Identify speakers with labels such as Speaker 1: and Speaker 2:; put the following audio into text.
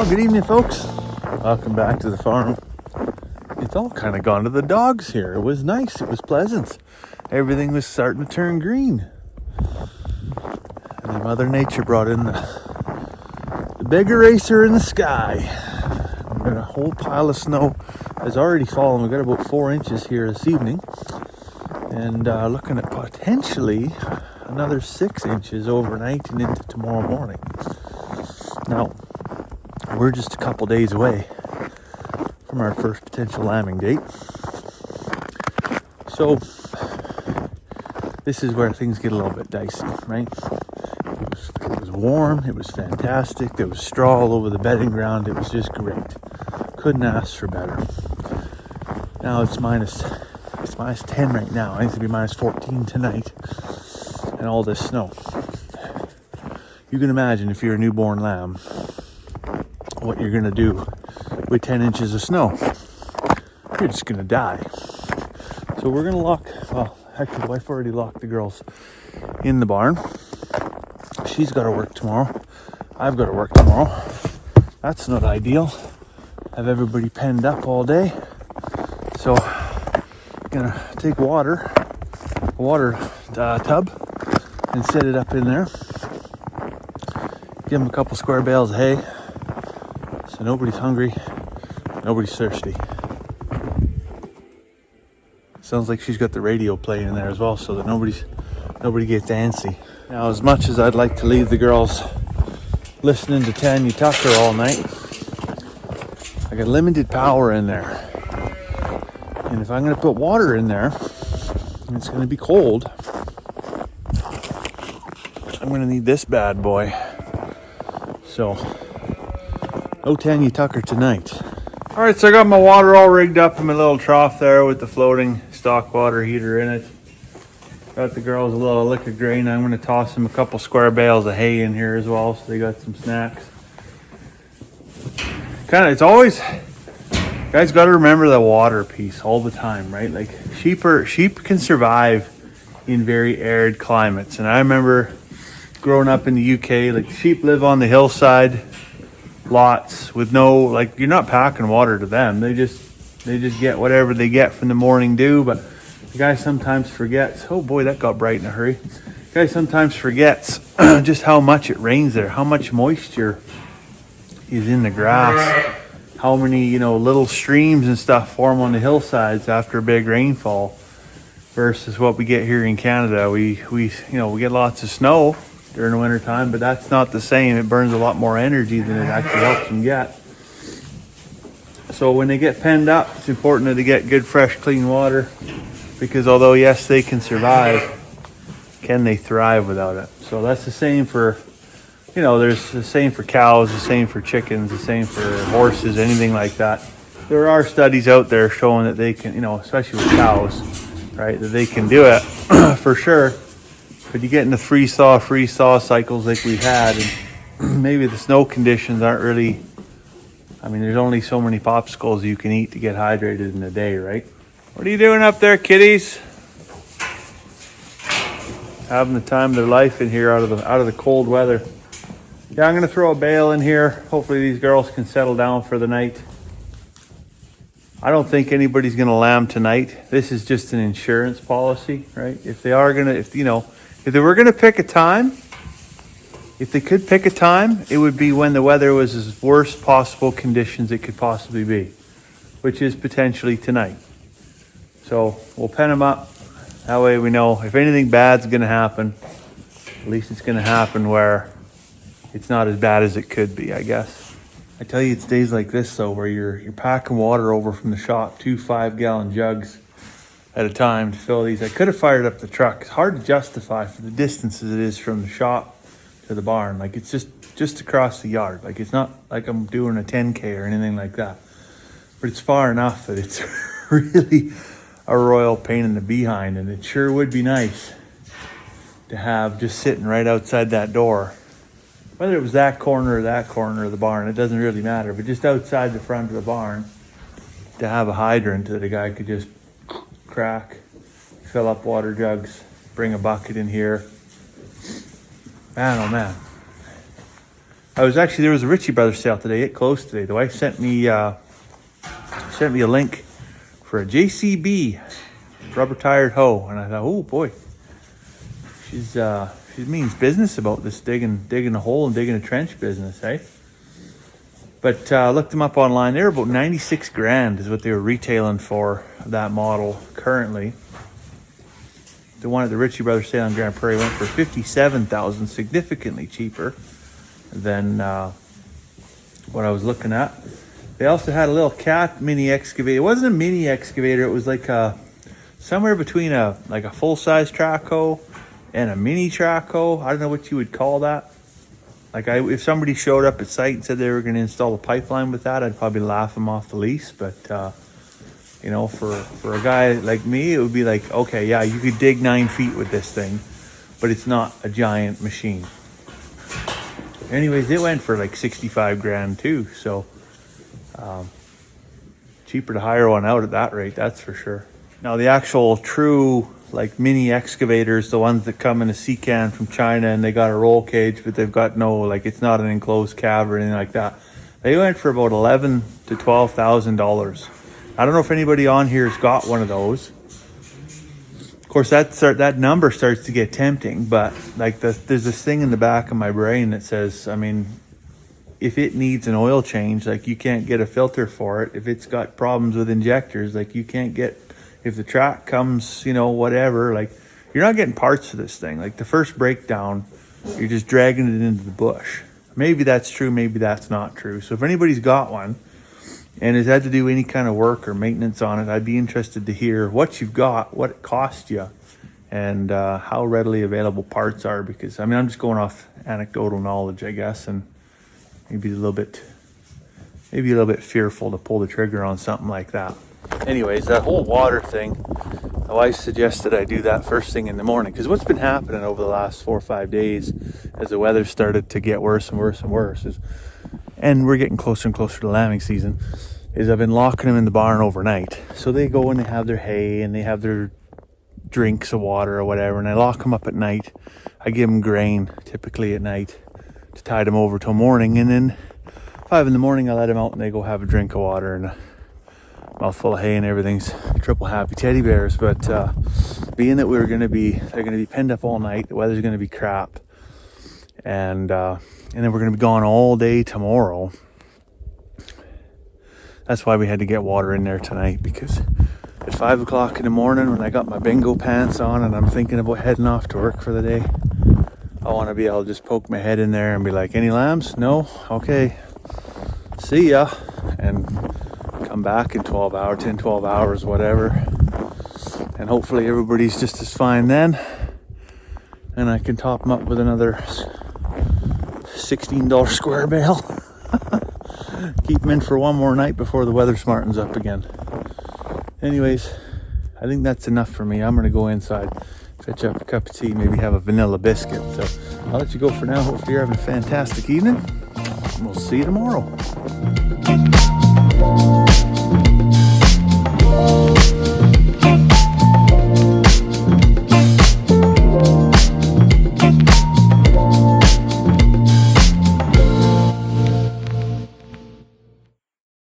Speaker 1: Well, good evening, folks. Welcome back to the farm. It's all kind of gone to the dogs here. It was nice. It was pleasant. Everything was starting to turn green. And then Mother Nature brought in the big eraser in the sky. We've got a whole pile of snow has already fallen. We've got about 4 inches here this evening. And looking at potentially another 6 inches overnight and into tomorrow morning. Now, we're just a couple days away from our first potential lambing date. So, this is where things get a little bit dicey, right? It was warm, it was fantastic, there was straw all over the bedding ground, it was just great. Couldn't ask for better. Now it's minus 10 right now. It needs to be minus 14 tonight. And all this snow. You can imagine if you're a newborn lamb, what you're gonna do with 10 inches of snow. You're just gonna die. So we're gonna actually the wife already locked the girls in the barn. She's gotta work tomorrow. I've gotta work tomorrow. That's not ideal. Have everybody penned up all day. So gonna take a water tub and set it up in there. Give them a couple square bales of hay. So nobody's hungry, nobody's thirsty. Sounds like she's got the radio playing in there as well, so that nobody gets antsy. Now, as much as I'd like to leave the girls listening to Tanya Tucker all night, I got limited power in there. And if I'm gonna put water in there, and it's gonna be cold, I'm gonna need this bad boy. So, no Tanya Tucker tonight. All right, so I got my water all rigged up in my little trough there with the floating stock water heater in it. Got the girls a little liquid grain. I'm gonna toss them a couple square bales of hay in here as well, so they got some snacks. It's always, you guys got to remember the water piece all the time, right? Like sheep can survive in very arid climates, and I remember growing up in the UK, like sheep live on the hillside lots with no, like, you're not packing water to them. They just get whatever they get from the morning dew. But the guy sometimes forgets. Oh boy, that got bright in a hurry. The guy sometimes forgets just how much it rains there, how much moisture is in the grass, how many, little streams and stuff form on the hillsides after a big rainfall versus what we get here in Canada. We get lots of snow during the winter time, but that's not the same. It burns a lot more energy than it actually helps them get. So when they get penned up, it's important that they get good, fresh, clean water, because although yes, they can survive, can they thrive without it? So that's the same for, there's the same for cows, the same for chickens, the same for horses, anything like that. There are studies out there showing that they can, especially with cows, right, that they can do it for sure. But you get into freeze-thaw cycles like we've had, and maybe the snow conditions aren't really, there's only so many popsicles you can eat to get hydrated in a day, right? What are you doing up there, kitties? Having the time of their life in here out of the cold weather. Yeah, I'm going to throw a bale in here. Hopefully these girls can settle down for the night. I don't think anybody's going to lamb tonight. This is just an insurance policy, right? If they were going to pick a time, if they could pick a time, it would be when the weather was as worst possible conditions it could possibly be, which is potentially tonight. So we'll pen them up. That way we know if anything bad's going to happen, at least it's going to happen where it's not as bad as it could be, I guess. I tell you, it's days like this, though, where you're packing water over from the shop, 2 5-gallon jugs at a time to fill these. I could have fired up the truck. It's hard to justify for the distances it is from the shop to the barn. Like, it's just across the yard. Like, it's not like I'm doing a 10K or anything like that. But it's far enough that it's really a royal pain in the behind. And it sure would be nice to have just sitting right outside that door. Whether it was that corner of the barn, it doesn't really matter. But just outside the front of the barn, to have a hydrant that a guy could just crack, fill up water jugs, bring a bucket in here. Man, oh man. there was a Ritchie Brothers sale today. It closed today. The wife sent me a link for a JCB rubber tired hoe, and I thought, oh boy, she means business about this digging a hole and digging a trench business, eh? But looked them up online. They were about 96 grand is what they were retailing for that model currently. The one at the Ritchie Brothers sale on Grand Prairie went for $57,000, significantly cheaper than what I was looking at. They also had a little Cat mini excavator. It wasn't a mini excavator. It was like somewhere between a full-size track hoe and a mini track hoe. I don't know what you would call that. Like if somebody showed up at site and said they were going to install a pipeline with that, I'd probably laugh them off the lease. But you know, for a guy like me, it would be like, okay, yeah, you could dig 9 feet with this thing, but it's not a giant machine. Anyways, it went for like 65 grand too. So cheaper to hire one out at that rate, that's for sure. Now the actual true like mini excavators, the ones that come in a sea can from China and they got a roll cage, but they've got no, like, it's not an enclosed cab or anything like that. They went for about $11,000 to $12,000. I don't know if anybody on here has got one of those. Of course, that number starts to get tempting, but like there's this thing in the back of my brain that says, I mean, if it needs an oil change, like you can't get a filter for it. If it's got problems with injectors, like you can't get, if the track comes, you know, whatever, like you're not getting parts for this thing. Like the first breakdown, you're just dragging it into the bush. Maybe that's true, maybe that's not true. So if anybody's got one and has had to do any kind of work or maintenance on it, I'd be interested to hear what you've got, what it cost you, and how readily available parts are. Because I mean, I'm just going off anecdotal knowledge, I guess, and maybe a little bit fearful to pull the trigger on something like that. Anyways, that whole water thing, my wife suggested I do that first thing in the morning, because what's been happening over the last 4 or 5 days as the weather started to get worse and worse and worse and we're getting closer and closer to lambing season, is I've been locking them in the barn overnight. So they go and they have their hay and they have their drinks of water or whatever, and I lock them up at night. I give them grain typically at night to tide them over till morning, and then 5 in the morning I let them out and they go have a drink of water and a mouthful of hay, and everything's triple happy teddy bears. But being that they're going to be penned up all night, the weather's going to be crap, and then we're going to be gone all day tomorrow. That's why we had to get water in there tonight, because at 5 o'clock in the morning when I got my bingo pants on and I'm thinking about heading off to work for the day, I want to be able to just poke my head in there and be like, any lambs? No? Okay. See ya. And come back in 12 hours, whatever. And hopefully everybody's just as fine then. And I can top them up with another $16 square bale. Keep them in for one more night before the weather smartens up again. Anyways, I think that's enough for me. I'm going to go inside, fetch up a cup of tea, maybe have a vanilla biscuit. So I'll let you go for now. Hopefully you're having a fantastic evening. We'll see you tomorrow.